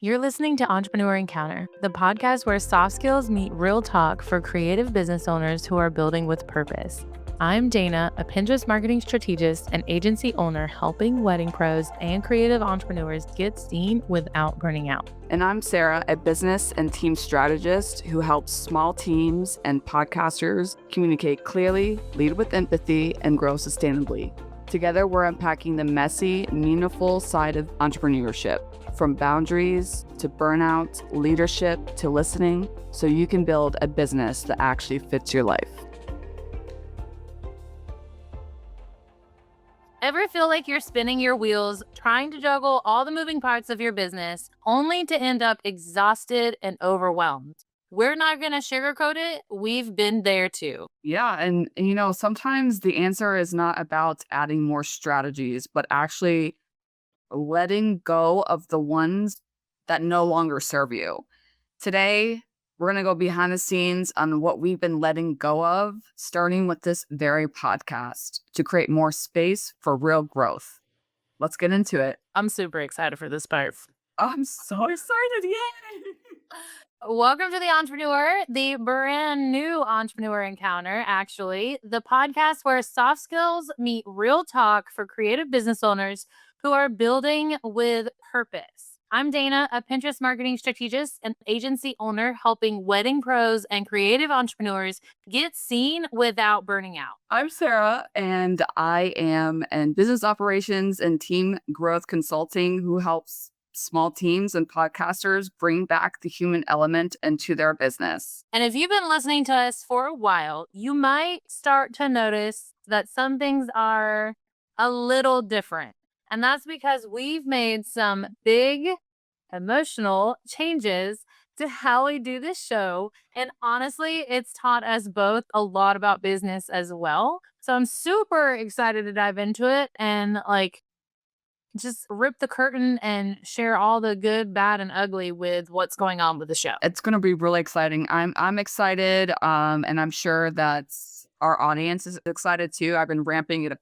You're listening to Entrepreneur Encounter, the podcast where soft skills meet real talk for creative business owners who are building with purpose. I'm Dana, a Pinterest marketing strategist and agency owner helping wedding pros and creative entrepreneurs get seen without burning out. And I'm Sarah, a business and team strategist who helps small teams and podcasters communicate clearly, lead with empathy, and grow sustainably. Together, we're unpacking the messy, meaningful side of entrepreneurship, from boundaries to burnout, leadership to listening, so you can build a business that actually fits your life. Ever feel like you're spinning your wheels, trying to juggle all the moving parts of your business, only to end up exhausted and overwhelmed? We're not going to sugarcoat it. We've been there too. Yeah, and sometimes the answer is not about adding more strategies, but actually letting go of the ones that no longer serve you. Today, we're going to go behind the scenes on what we've been letting go of, starting with this very podcast to create more space for real growth. Let's get into it. I'm super excited for this part. I'm so excited. Yay! Welcome to The Entrepreneur, the brand new Entrepreneur Encounter, actually, the podcast where soft skills meet real talk for creative business owners who are building with purpose. I'm Dana, a Pinterest marketing strategist and agency owner helping wedding pros and creative entrepreneurs get seen without burning out. I'm Sarah, and I am in business operations and team growth consulting who helps small teams and podcasters bring back the human element into their business. And if you've been listening to us for a while, you might start to notice that some things are a little different. And that's because we've made some big emotional changes to how we do this show. And honestly, it's taught us both a lot about business as well. So I'm super excited to dive into it and just rip the curtain and share all the good, bad, and ugly with what's going on with the show. It's going to be really exciting. I'm excited, and I'm sure that our audience is excited too. I've been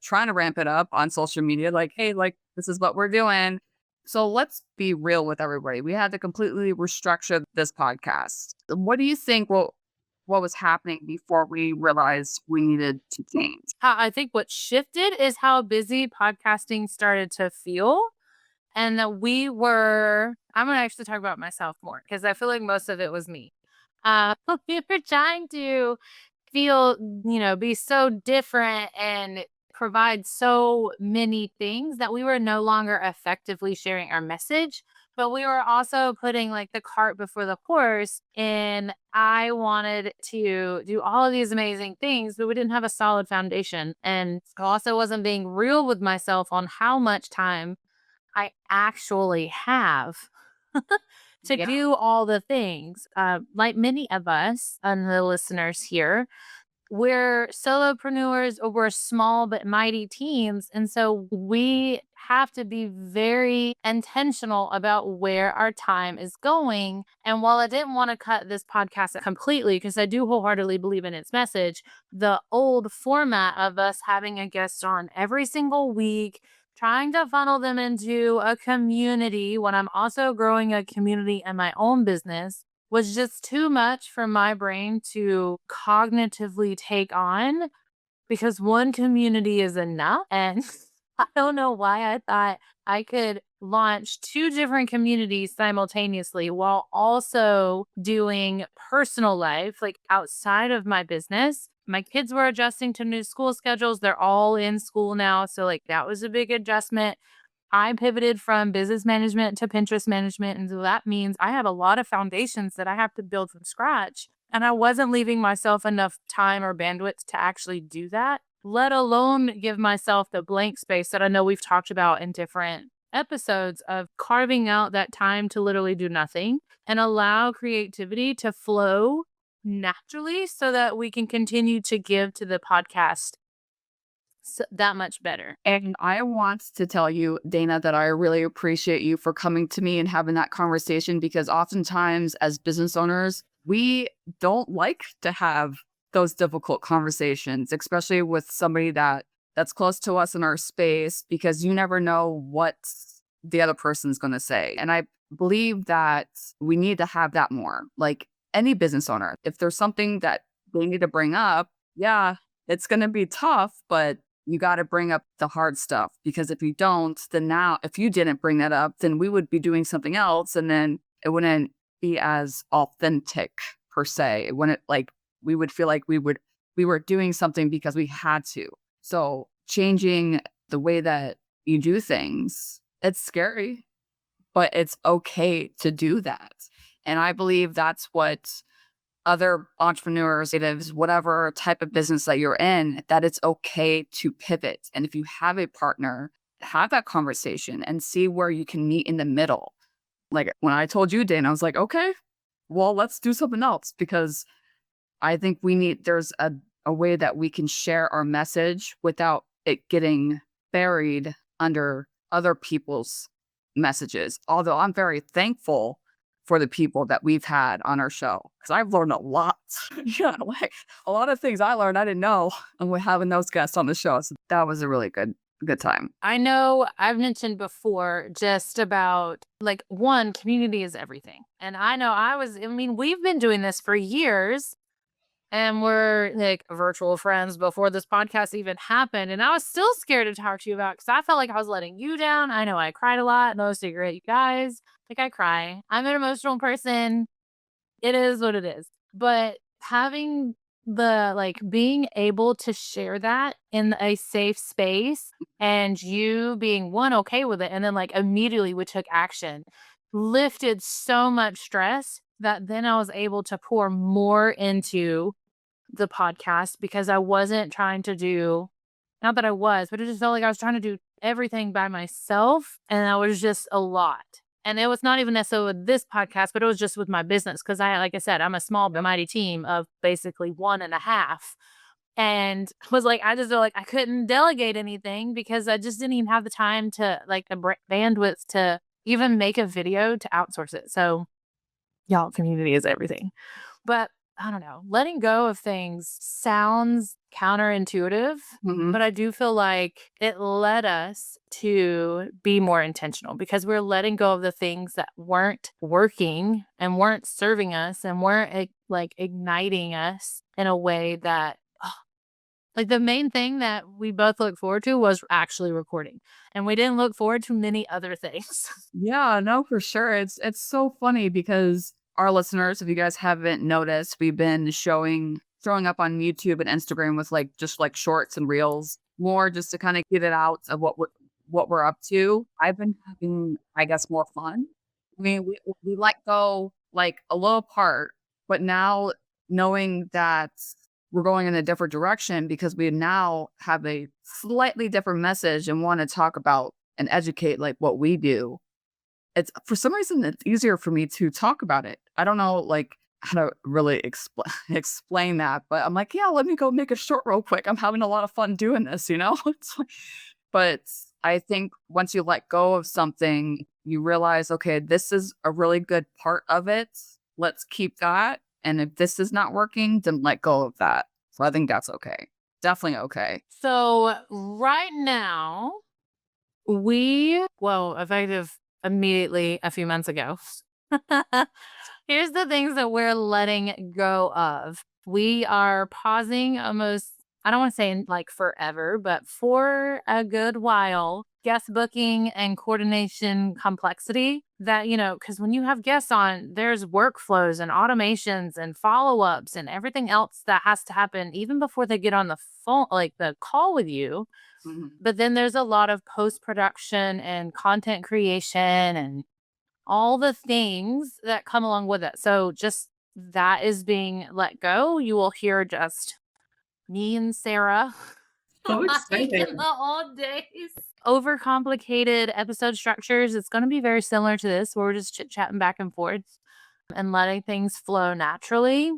trying to ramp it up on social media. Hey, this is what we're doing. So let's be real with everybody. We had to completely restructure this podcast. What do you think? What was happening before we realized we needed to change? I think what shifted is how busy podcasting started to feel. And that I'm going to actually talk about myself more because I feel like most of it was me. We were trying to feel, be so different and provide so many things that we were no longer effectively sharing our message. But we were also putting the cart before the horse. And I wanted to do all of these amazing things, but we didn't have a solid foundation. And I also wasn't being real with myself on how much time I actually have to do all the things. Like many of us and the listeners here, we're solopreneurs or we're small but mighty teams. And so we have to be very intentional about where our time is going. And while I didn't want to cut this podcast completely, because I do wholeheartedly believe in its message, the old format of us having a guest on every single week, trying to funnel them into a community when I'm also growing a community in my own business was just too much for my brain to cognitively take on because one community is enough. And I don't know why I thought I could launch two different communities simultaneously while also doing personal life, outside of my business. My kids were adjusting to new school schedules. They're all in school now. So that was a big adjustment. I pivoted from business management to Pinterest management. And so that means I have a lot of foundations that I have to build from scratch. And I wasn't leaving myself enough time or bandwidth to actually do that, let alone give myself the blank space that I know we've talked about in different episodes of carving out that time to literally do nothing and allow creativity to flow naturally so that we can continue to give to the podcast that much better. And I want to tell you, Dana, that I really appreciate you for coming to me and having that conversation, because oftentimes as business owners, we don't like to have those difficult conversations, especially with somebody that's close to us in our space, because you never know what the other person's going to say. And I believe that we need to have that more. Like any business owner, if there's something that they need to bring up, yeah, it's going to be tough, but you got to bring up the hard stuff because if you don't, then now, if you didn't bring that up, then we would be doing something else and then it wouldn't be as authentic per se. It wouldn't like, we would feel like we were doing something because we had to. So changing the way that you do things, it's scary, but it's okay to do that. And I believe that's what other entrepreneurs, creatives, whatever type of business that you're in, that it's okay to pivot. And if you have a partner, have that conversation and see where you can meet in the middle. Like when I told you, Dana, I was like, okay, well, let's do something else because I think there's a way that we can share our message without it getting buried under other people's messages. Although I'm very thankful for the people that we've had on our show because I've learned a lot. Yeah, like a lot of things I learned I didn't know, and we're having those guests on the show. So that was a really good time. I know I've mentioned before just about like one, community is everything. And I know I mean, we've been doing this for years and we're like virtual friends before this podcast even happened. And I was still scared to talk to you about because I felt like I was letting you down. I know I cried a lot. No secret, you guys. Like I cry. I'm an emotional person. It is what it is. But having being able to share that in a safe space and you being one okay with it and then like immediately we took action lifted so much stress that then I was able to pour more into the podcast because I wasn't trying to do not that I was, but it just felt like I was trying to do everything by myself and that was just a lot. And it was not even necessarily with this podcast, but it was just with my business because like I said, I'm a small but mighty team of basically one and a half. And was like, I just feel like I couldn't delegate anything because I just didn't even have the time to like the bandwidth to even make a video to outsource it. So y'all, community is everything. But I don't know, letting go of things sounds counterintuitive, Mhm. but I do feel like it led us to be more intentional because we're letting go of the things that weren't working and weren't serving us and weren't like igniting us in a way that like the main thing that we both look forward to was actually recording. And we didn't look forward to many other things. Yeah, no, for sure. It's so funny because our listeners, if you guys haven't noticed, we've been showing up on YouTube and Instagram with like just like shorts and reels, more just to kind of get it out of what we're up to. I've been having, I guess, more fun. I mean, we let go like a little part, but now knowing that we're going in a different direction because we now have a slightly different message and want to talk about and educate like what we do, it's for some reason it's easier for me to talk about it. I don't know like how to really explain that, but I'm like, yeah, let me go make a short real quick. I'm having a lot of fun doing this, you know? But I think once you let go of something, you realize, okay, this is a really good part of it. Let's keep that. And if this is not working, then let go of that. So I think that's okay. Definitely okay. So right now, effective immediately a few months ago. Here's the things that we're letting go of. We are pausing almost, I don't want to say like forever, but for a good while, guest booking and coordination complexity that, because when you have guests on, there's workflows and automations and follow ups and everything else that has to happen even before they get on the phone, like the call with you. Mhm. But then there's a lot of post production and content creation and all the things that come along with it. So just that is being let go. You will hear just me and Sarah So like in exciting. the old days. Overcomplicated episode structures. It's going to be very similar to this where we're just chit chatting back and forth and letting things flow naturally.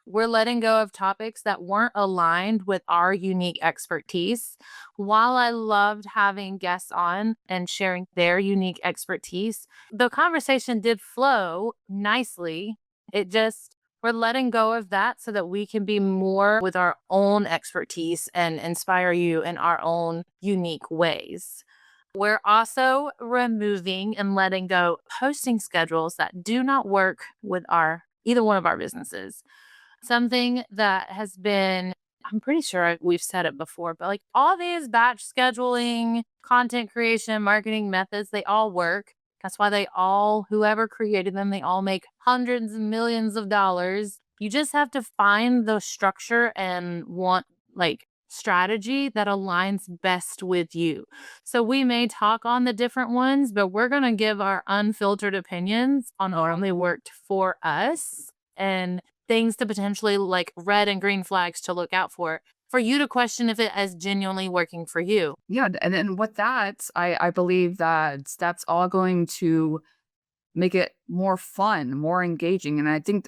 We're letting go of topics that weren't aligned with our unique expertise. While I loved having guests on and sharing their unique expertise, the conversation did flow nicely. We're letting go of that so that we can be more with our own expertise and inspire you in our own unique ways. We're also removing and letting go posting schedules that do not work with our either one of our businesses. Something that has been, I'm pretty sure we've said it before, but like all these batch scheduling, content creation, marketing methods, they all work. That's why whoever created them, they all make hundreds of millions of dollars. You just have to find the structure and want like strategy that aligns best with you. So we may talk on the different ones, but we're going to give our unfiltered opinions on what only worked for us and things to potentially like red and green flags to look out for you to question if it is genuinely working for you. Yeah, and then with that, I believe that that's all going to make it more fun, more engaging, and I think,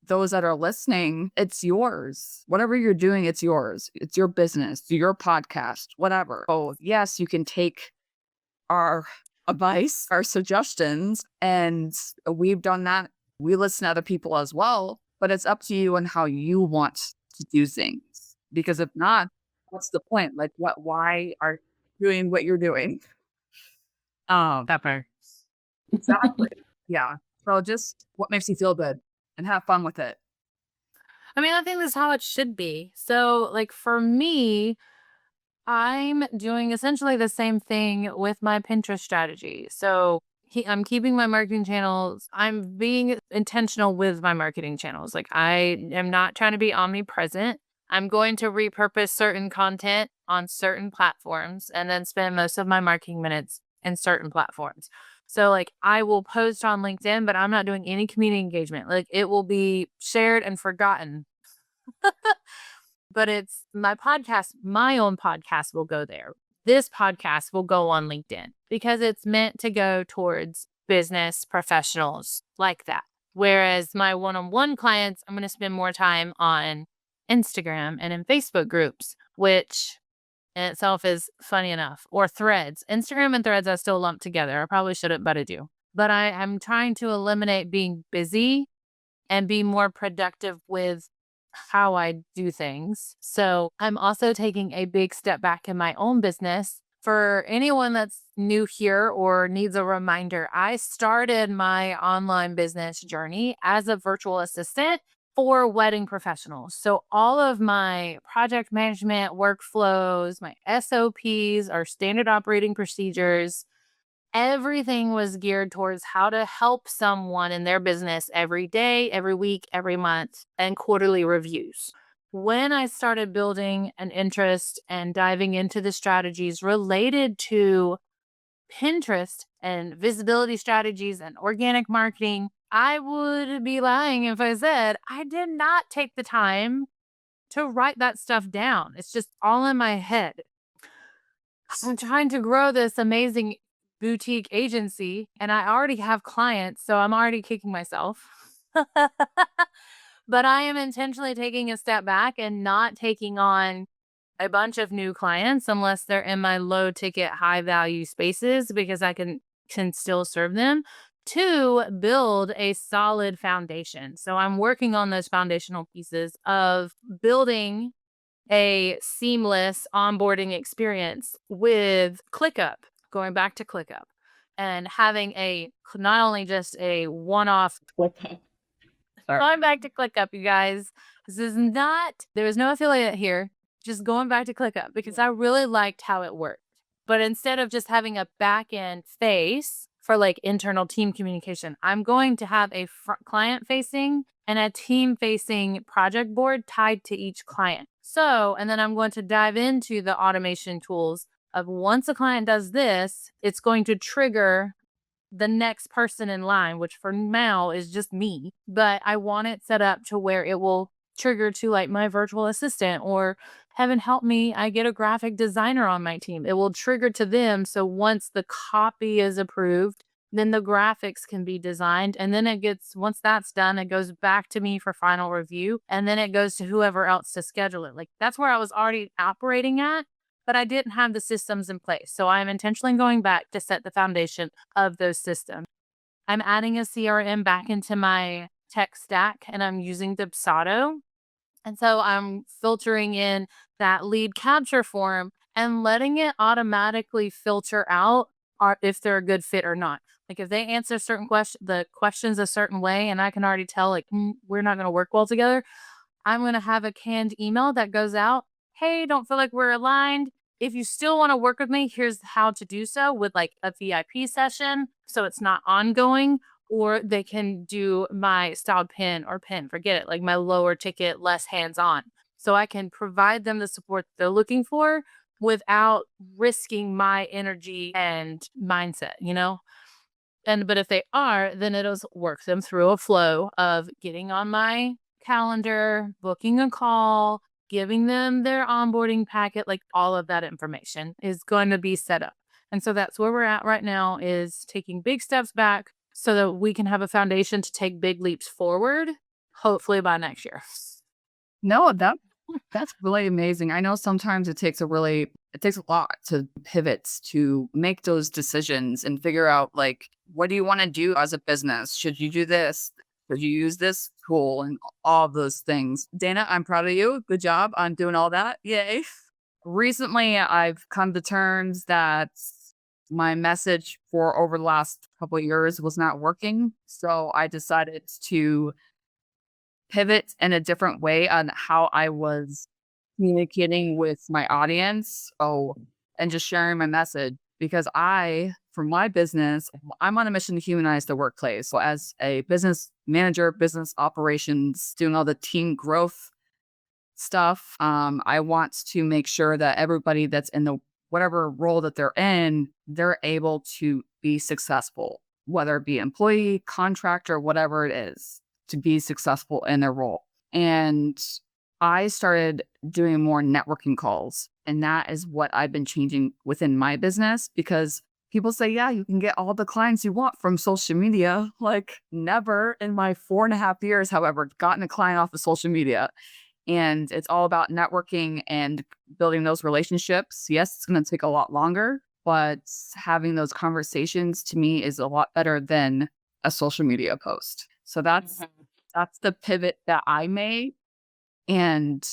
those that are listening, it's yours. Whatever you're doing, it's yours. It's your business, your podcast, whatever. Oh, yes, you can take our advice, our suggestions, and we've done that. We listen to other people as well, but it's up to you and how you want to do things. Because if not, what's the point? Like, why are you doing what you're doing? Um, Pepper. exactly. Yeah. So just what makes you feel good and have fun with it. I mean, I think this is how it should be. So, like for me, I'm doing essentially the same thing with my Pinterest strategy. So I'm keeping my marketing channels. I'm being intentional with my marketing channels. Like I am not trying to be omnipresent. I'm going to repurpose certain content on certain platforms and then spend most of my marketing minutes in certain platforms. So like I will post on LinkedIn, but I'm not doing any community engagement. Like it will be shared and forgotten, but it's my own podcast will go there. This podcast will go on LinkedIn because it's meant to go towards business professionals like that. Whereas my one on one clients, I'm going to spend more time on Instagram and in Facebook groups, which in itself is funny enough, or threads. Instagram and threads I still lump together. I probably shouldn't, but I do. But I'm trying to eliminate being busy and be more productive with how I do things. So I'm also taking a big step back in my own business. For anyone that's new here or needs a reminder, I started my online business journey as a virtual assistant for wedding professionals. So all of my project management workflows, my SOPs, our standard operating procedures, everything was geared towards how to help someone in their business every day, every week, every month, and quarterly reviews. When I started building an interest and diving into the strategies related to Pinterest and visibility strategies and organic marketing, I would be lying if I said I did not take the time to write that stuff down. It's just all in my head. I'm trying to grow this amazing boutique agency and I already have clients, so I'm already kicking myself. But I am intentionally taking a step back and not taking on a bunch of new clients unless they're in my low ticket, high value spaces because I can still serve them to build a solid foundation. So I'm working on those foundational pieces of building a seamless onboarding experience with ClickUp, going back to ClickUp and having not only just a one-off Sorry. going back to ClickUp, you guys. There was no affiliate here, just going back to ClickUp because I really liked how it worked. But instead of just having a back end face for like internal team communication, I'm going to have a client facing and a team facing project board tied to each client. So, and then I'm going to dive into the automation tools of once a client does this, it's going to trigger the next person in line, which for now is just me, but I want it set up to where it will trigger to like my virtual assistant or heaven help me, I get a graphic designer on my team. It will trigger to them. So once the copy is approved, then the graphics can be designed. And then once that's done, it goes back to me for final review. And then it goes to whoever else to schedule it. Like that's where I was already operating at, but I didn't have the systems in place. So I'm intentionally going back to set the foundation of those systems. I'm adding a CRM back into my tech stack and I'm using Dubsado. And so I'm filtering in that lead capture form and letting it automatically filter out if they're a good fit or not. Like if they answer the questions a certain way, and I can already tell like we're not going to work well together, I'm going to have a canned email that goes out. Hey, don't feel like we're aligned. If you still want to work with me, here's how to do so with like a VIP session. So it's not ongoing, or they can do my styled pin, forget it, like my lower ticket, less hands on. So I can provide them the support they're looking for without risking my energy and mindset, you know? And but if they are, then it'll work them through a flow of getting on my calendar, booking a call, giving them their onboarding packet, like all of that information is going to be set up. And so that's where we're at right now is taking big steps back so that we can have a foundation to take big leaps forward, hopefully by next year. No, that's really amazing. I know sometimes it takes a lot to pivot, to make those decisions and figure out like what do you want to do as a business? Should you do this? Should you use this tool and all of those things? Dana, I'm proud of you. Good job on doing all that. Yay. Recently I've come to terms that my message for over the last couple of years was not working. So I decided to pivot in a different way on how I was communicating with my audience. Oh, and just sharing my message because for my business, I'm on a mission to humanize the workplace. So as a business manager, business operations, doing all the team growth stuff, I want to make sure that everybody that's in the whatever role that they're in, they're able to be successful, whether it be employee, contractor, whatever it is, to be successful in their role. And I started doing more networking calls. And that is what I've been changing within my business because people say, yeah, you can get all the clients you want from social media. Like, never in my 4.5 years, however, gotten a client off of social media. And it's all about networking and building those relationships. Yes, it's going to take a lot longer, but having those conversations to me is a lot better than a social media post. So that's the pivot that I made and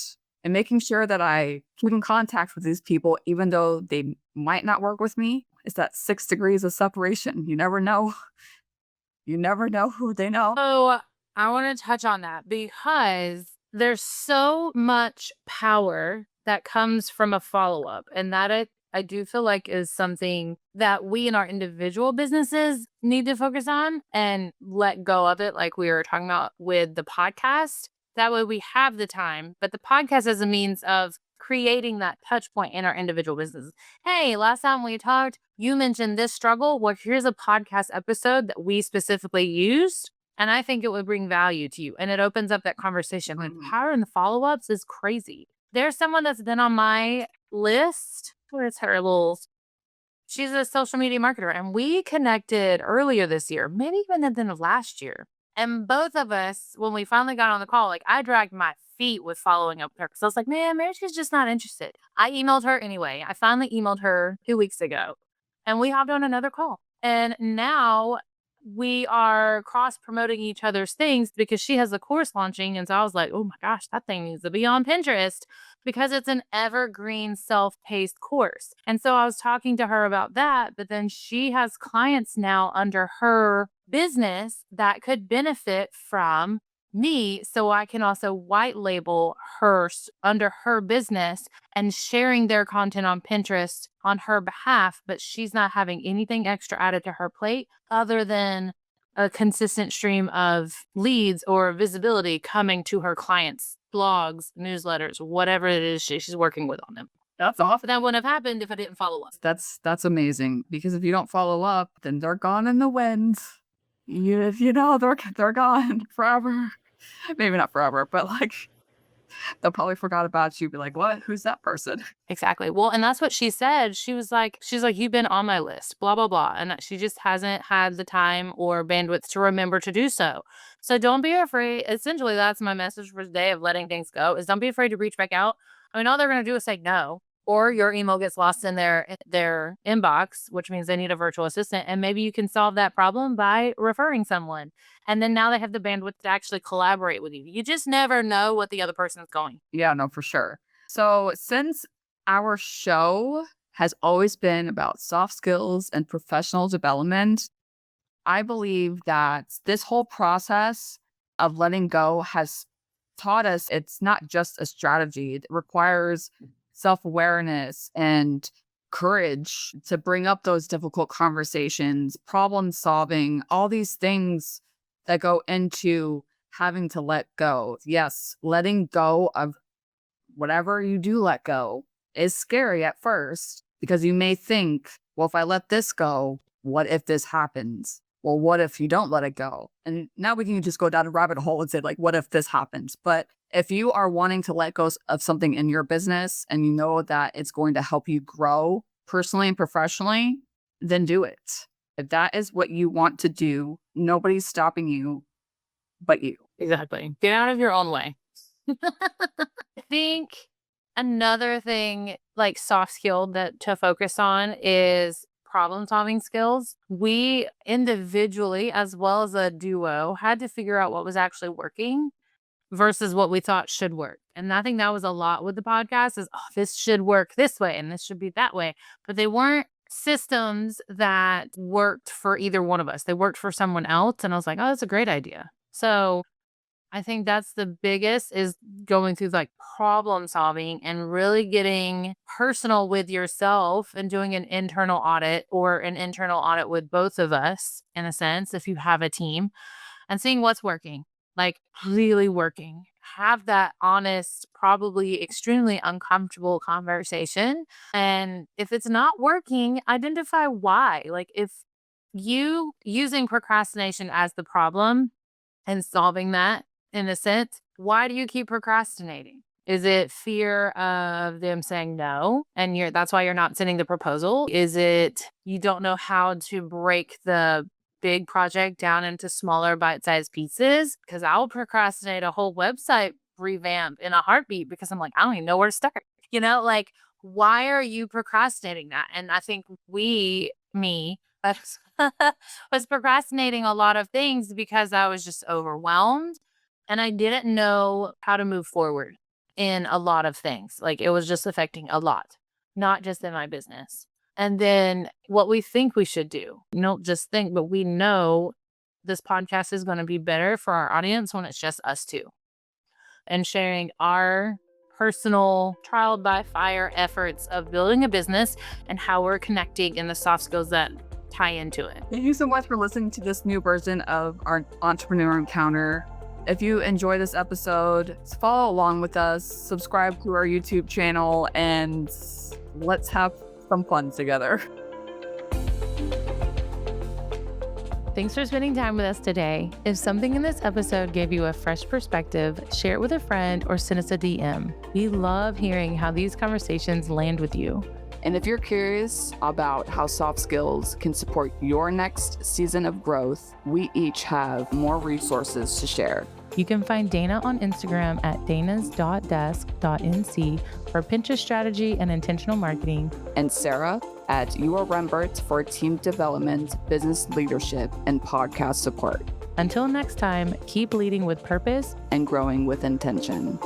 making sure that I keep in contact with these people, even though they might not work with me, is that 6 degrees of separation. You never know. You never know who they know. So I want to touch on that because there's so much power that comes from a follow up. And that I do feel like is something that we in our individual businesses need to focus on and let go of it, like we were talking about with the podcast. That way we have the time, but the podcast as a means of creating that touch point in our individual businesses. Hey, last time we talked, you mentioned this struggle. Well, here's a podcast episode that we specifically used. And I think it would bring value to you. And it opens up that conversation. Like Mhm. power in the follow ups is crazy. There's someone that's been on my list. Where's her little She's a social media marketer, and we connected earlier this year, maybe even at the end of last year. And both of us, when we finally got on the call, like I dragged my feet with following up with her because I was like, man, maybe she's just not interested. I emailed her anyway. I finally emailed her 2 weeks ago, and we hopped on another call. And now we are cross promoting each other's things because she has a course launching. And so I was like, oh my gosh, that thing needs to be on Pinterest because it's an evergreen self-paced course. And so I was talking to her about that, but then she has clients now under her business that could benefit from me, so I can also white label under her business and sharing their content on Pinterest on her behalf, but she's not having anything extra added to her plate other than a consistent stream of leads or visibility coming to her clients, blogs, newsletters, whatever it is she's working with on them. That's But awesome. that wouldn't have happened if I didn't follow up. That's amazing because if you don't follow up, then they're gone in the wind. If you know they're gone forever. Maybe not forever, but like they'll probably forgot about you. Be like, what? Who's that person? Exactly. Well, and that's what she said. She's like, you've been on my list, blah, blah, blah. And that she just hasn't had the time or bandwidth to remember to do so. So don't be afraid. Essentially, that's my message for today of letting things go is don't be afraid to reach back out. I mean, all they're going to do is say no, or your email gets lost in their inbox, which means they need a virtual assistant. And maybe you can solve that problem by referring someone. And then now they have the bandwidth to actually collaborate with you. You just never know what the other person is going. Yeah, no, for sure. So since Our show has always been about soft skills and professional development. I believe that this whole process of letting go has taught us it's not just a strategy. It requires self-awareness and courage to bring up those difficult conversations, problem solving, all these things that go into having to let go. Yes, letting go of whatever you do let go is scary at first because you may think, well, if I let this go, what if this happens? Well, what if you don't let it go? And now we can just go down a rabbit hole and say, like, what if this happens? But if you are wanting to let go of something in your business and you know that it's going to help you grow personally and professionally, then do it. If that is what you want to do, nobody's stopping you but you. Exactly. Get out of your own way. I think another thing like soft skill that to focus on is problem solving skills. We individually, as well as a duo, had to figure out what was actually working versus what we thought should work. And I think that was a lot with the podcast is, oh, this should work this way and this should be that way. But they weren't systems that worked for either one of us. They worked for someone else. And I was like, oh, that's a great idea. So I think that's the biggest is going through like problem solving and really getting personal with yourself and doing an internal audit or an internal audit with both of us in a sense, if you have a team and seeing what's working, like really working. Have that honest, probably extremely uncomfortable conversation. And if it's not working, identify why. Like if you using procrastination as the problem and solving that in a sense, why do you keep procrastinating? Is it fear of them saying no and that's why you're not sending the proposal? Is it you don't know how to break the big project down into smaller bite-sized pieces? Because I'll procrastinate a whole website revamp in a heartbeat because I'm like, I don't even know where to start. Like why are you procrastinating that? And I think me, that's was procrastinating a lot of things because I was just overwhelmed and I didn't know how to move forward in a lot of things. Like it was just affecting a lot, not just in my business. And then what we think we should do, don't just think, but we know this podcast is going to be better for our audience when it's just us two and sharing our personal trial by fire efforts of building a business and how we're connecting and the soft skills that tie into it. Thank you so much for listening to this new version of our Entrepreneur Encounter. If you enjoy this episode, follow along with us, subscribe to our YouTube channel, and let's have some fun together. Thanks for spending time with us today. If something in this episode gave you a fresh perspective, share it with a friend or send us a DM. We love hearing how these conversations land with you. And if you're curious about how soft skills can support your next season of growth, we each have more resources to share. You can find Dana on Instagram at danas.desk.nc for Pinterest strategy and intentional marketing. And Sarah at URembert for team development, business leadership, and podcast support. Until next time, keep leading with purpose and growing with intention.